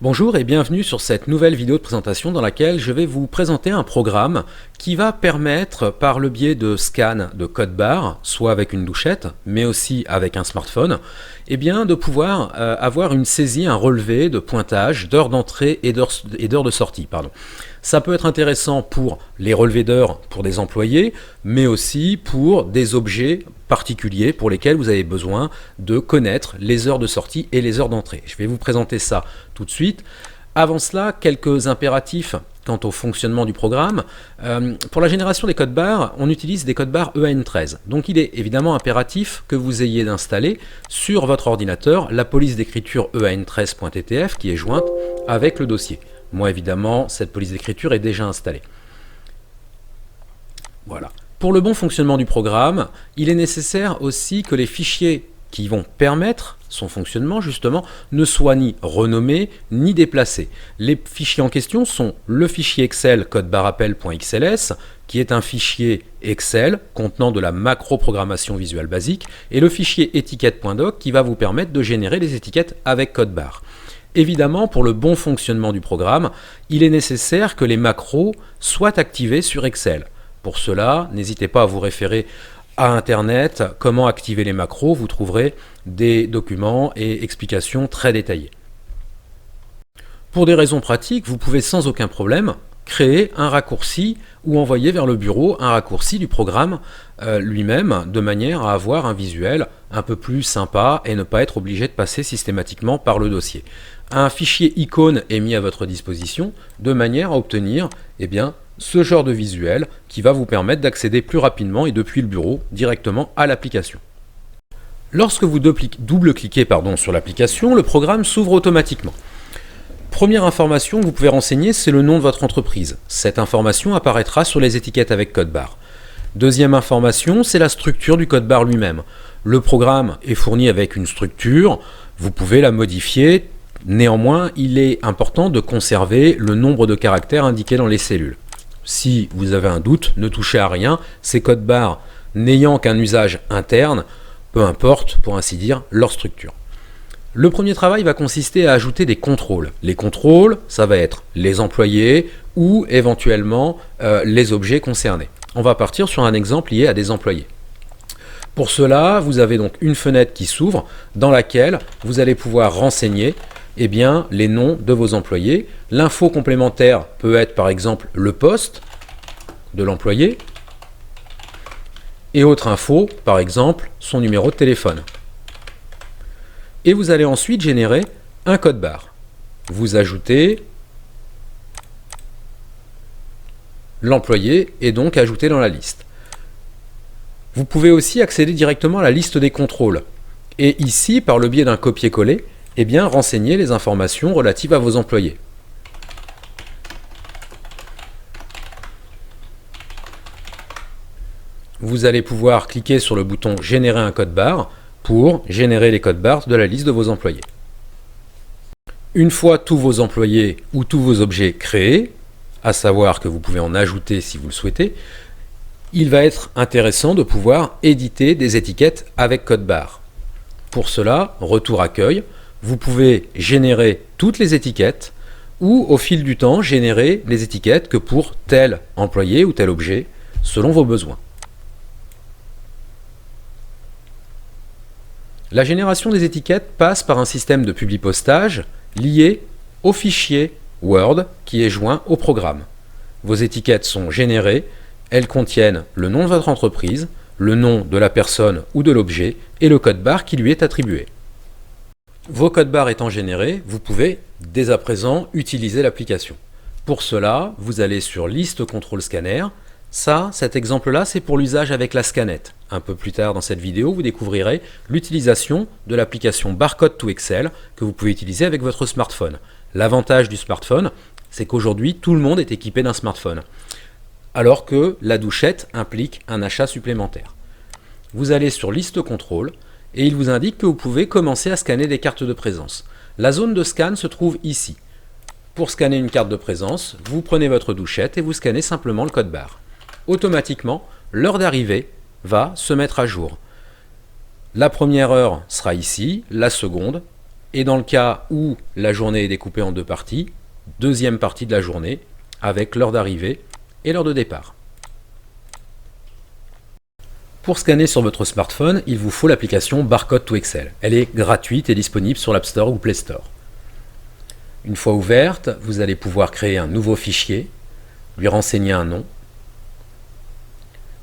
Bonjour et bienvenue sur cette nouvelle vidéo de présentation dans laquelle je vais vous présenter un programme qui va permettre par le biais de scan de code barre, soit avec une douchette, mais aussi avec un smartphone, de pouvoir avoir une saisie, un relevé de pointage d'heures d'entrée et d'heures de sortie. Ça peut être intéressant pour les relevés d'heures pour des employés, mais aussi pour des objets particuliers pour lesquels vous avez besoin de connaître les heures de sortie et les heures d'entrée. Je vais vous présenter ça tout de suite. Avant cela, quelques impératifs quant au fonctionnement du programme. Pour la génération des codes barres, on utilise des codes barres EAN13. Donc il est évidemment impératif que vous ayez d'installer sur votre ordinateur la police d'écriture EAN13.ttf qui est jointe avec le dossier. Moi, évidemment, cette police d'écriture est déjà installée. Voilà. Pour le bon fonctionnement du programme, il est nécessaire aussi que les fichiers qui vont permettre son fonctionnement, justement, ne soient ni renommés ni déplacés. Les fichiers en question sont le fichier Excel codebarrappel.xls, qui est un fichier Excel contenant de la macro-programmation visuelle basique, et le fichier étiquette.doc qui va vous permettre de générer des étiquettes avec code barre. Évidemment, pour le bon fonctionnement du programme, il est nécessaire que les macros soient activés sur Excel. Pour cela, n'hésitez pas à vous référer à Internet, comment activer les macros, vous trouverez des documents et explications très détaillées. Pour des raisons pratiques, vous pouvez sans aucun problème créer un raccourci ou envoyer vers le bureau un raccourci du programme lui-même, de manière à avoir un visuel un peu plus sympa et ne pas être obligé de passer systématiquement par le dossier. Un fichier icône est mis à votre disposition de manière à obtenir ce genre de visuel qui va vous permettre d'accéder plus rapidement et depuis le bureau directement à l'application. Lorsque vous double-cliquez sur l'application, le programme s'ouvre automatiquement. Première information que vous pouvez renseigner, c'est le nom de votre entreprise. Cette information apparaîtra sur les étiquettes avec code barre. Deuxième information, c'est la structure du code barre lui-même. Le programme est fourni avec une structure, vous pouvez la modifier. Néanmoins, il est important de conserver le nombre de caractères indiqués dans les cellules. Si vous avez un doute, ne touchez à rien. Ces codes barres n'ayant qu'un usage interne, peu importe, pour ainsi dire, leur structure. Le premier travail va consister à ajouter des contrôles. Les contrôles, ça va être les employés ou éventuellement les objets concernés. On va partir sur un exemple lié à des employés. Pour cela, vous avez donc une fenêtre qui s'ouvre dans laquelle vous allez pouvoir renseigner les noms de vos employés. L'info complémentaire peut être par exemple le poste de l'employé et autre info, par exemple son numéro de téléphone. Et vous allez ensuite générer un code barre. Vous ajoutez l'employé et donc ajouté dans la liste. Vous pouvez aussi accéder directement à la liste des contrôles. Et ici, par le biais d'un copier-coller, renseigner les informations relatives à vos employés. Vous allez pouvoir cliquer sur le bouton « Générer un code barre » pour générer les codes barres de la liste de vos employés. Une fois tous vos employés ou tous vos objets créés, à savoir que vous pouvez en ajouter si vous le souhaitez, il va être intéressant de pouvoir éditer des étiquettes avec code barre. Pour cela, retour accueil, vous pouvez générer toutes les étiquettes ou au fil du temps générer les étiquettes que pour tel employé ou tel objet selon vos besoins. La génération des étiquettes passe par un système de publipostage lié au fichier Word qui est joint au programme. Vos étiquettes sont générées, elles contiennent le nom de votre entreprise, le nom de la personne ou de l'objet et le code barre qui lui est attribué. Vos codes barres étant générés, vous pouvez dès à présent utiliser l'application. Pour cela, vous allez sur Liste Contrôle Scanner. Cet exemple-là, c'est pour l'usage avec la scanette. Un peu plus tard dans cette vidéo, vous découvrirez l'utilisation de l'application Barcode to Excel que vous pouvez utiliser avec votre smartphone. L'avantage du smartphone, c'est qu'aujourd'hui, tout le monde est équipé d'un smartphone, alors que la douchette implique un achat supplémentaire. Vous allez sur Liste Contrôle et il vous indique que vous pouvez commencer à scanner des cartes de présence. La zone de scan se trouve ici. Pour scanner une carte de présence, vous prenez votre douchette et vous scannez simplement le code barre. Automatiquement, l'heure d'arrivée va se mettre à jour. La première heure sera ici, la seconde Et dans le cas où la journée est découpée en deux parties, deuxième partie de la journée, avec l'heure d'arrivée et l'heure de départ. Pour scanner sur votre smartphone, il vous faut l'application Barcode to Excel. Elle est gratuite et disponible sur l'App Store ou Play Store. Une fois ouverte, vous allez pouvoir créer un nouveau fichier, lui renseigner un nom.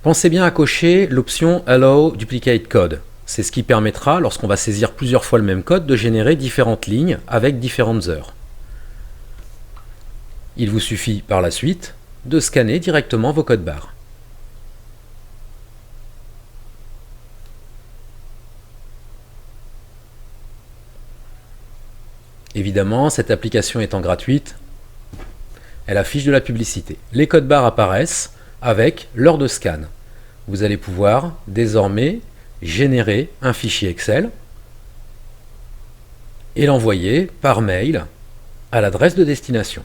Pensez bien à cocher l'option Allow Duplicate Code. C'est ce qui permettra, lorsqu'on va saisir plusieurs fois le même code, de générer différentes lignes avec différentes heures. Il vous suffit par la suite de scanner directement vos codes barres. Évidemment, cette application étant gratuite, elle affiche de la publicité. Les codes barres apparaissent avec l'heure de scan. Vous allez pouvoir désormais générer un fichier Excel et l'envoyer par mail à l'adresse de destination.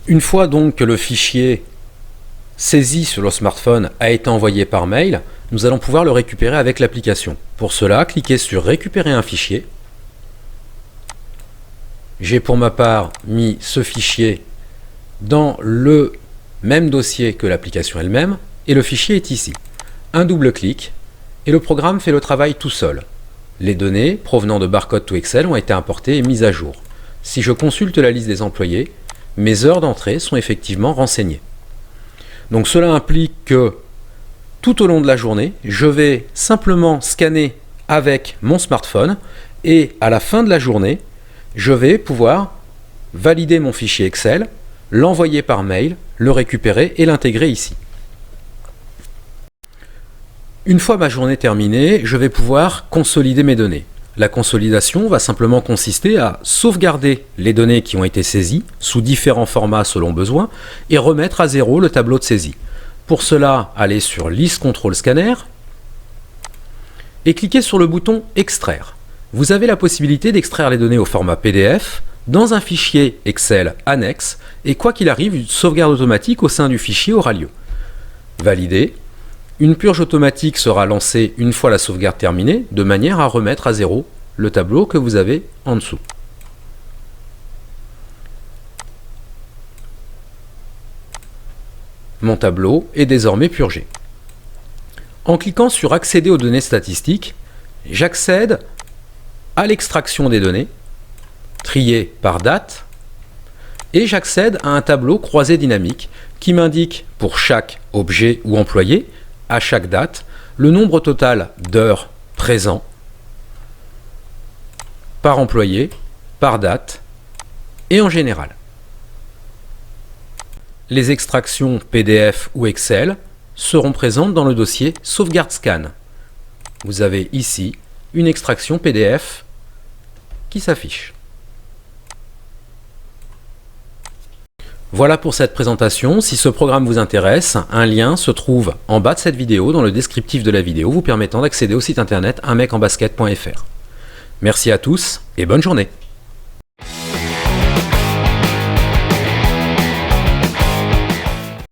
Une fois donc que le fichier saisi sur le smartphone a été envoyé par mail, nous allons pouvoir le récupérer avec l'application. Pour cela, cliquez sur Récupérer un fichier. J'ai pour ma part mis ce fichier dans le même dossier que l'application elle-même, et le fichier est ici. Un double clic, et le programme fait le travail tout seul. Les données provenant de Barcode to Excel ont été importées et mises à jour. Si je consulte la liste des employés, mes heures d'entrée sont effectivement renseignées. Donc cela implique que tout au long de la journée, je vais simplement scanner avec mon smartphone, et à la fin de la journée, je vais pouvoir valider mon fichier Excel, l'envoyer par mail, le récupérer et l'intégrer ici. Une fois ma journée terminée, je vais pouvoir consolider mes données. La consolidation va simplement consister à sauvegarder les données qui ont été saisies sous différents formats selon besoin et remettre à zéro le tableau de saisie. Pour cela, allez sur Liste Contrôle Scanner et cliquez sur le bouton Extraire. Vous avez la possibilité d'extraire les données au format PDF dans un fichier Excel annexe, et quoi qu'il arrive, une sauvegarde automatique au sein du fichier aura lieu. Validé. Une purge automatique sera lancée une fois la sauvegarde terminée, de manière à remettre à zéro le tableau que vous avez en dessous. Mon tableau est désormais purgé. En cliquant sur Accéder aux données statistiques, j'accède à l'extraction des données, triées par date, et j'accède à un tableau croisé dynamique qui m'indique pour chaque objet ou employé, à chaque date, le nombre total d'heures présents par employé, par date et en général. Les extractions PDF ou Excel seront présentes dans le dossier Sauvegarde Scan. Vous avez ici une extraction PDF qui s'affiche. Voilà pour cette présentation. Si ce programme vous intéresse, un lien se trouve en bas de cette vidéo, dans le descriptif de la vidéo, vous permettant d'accéder au site internet unmecambasket.fr. Merci à tous et bonne journée.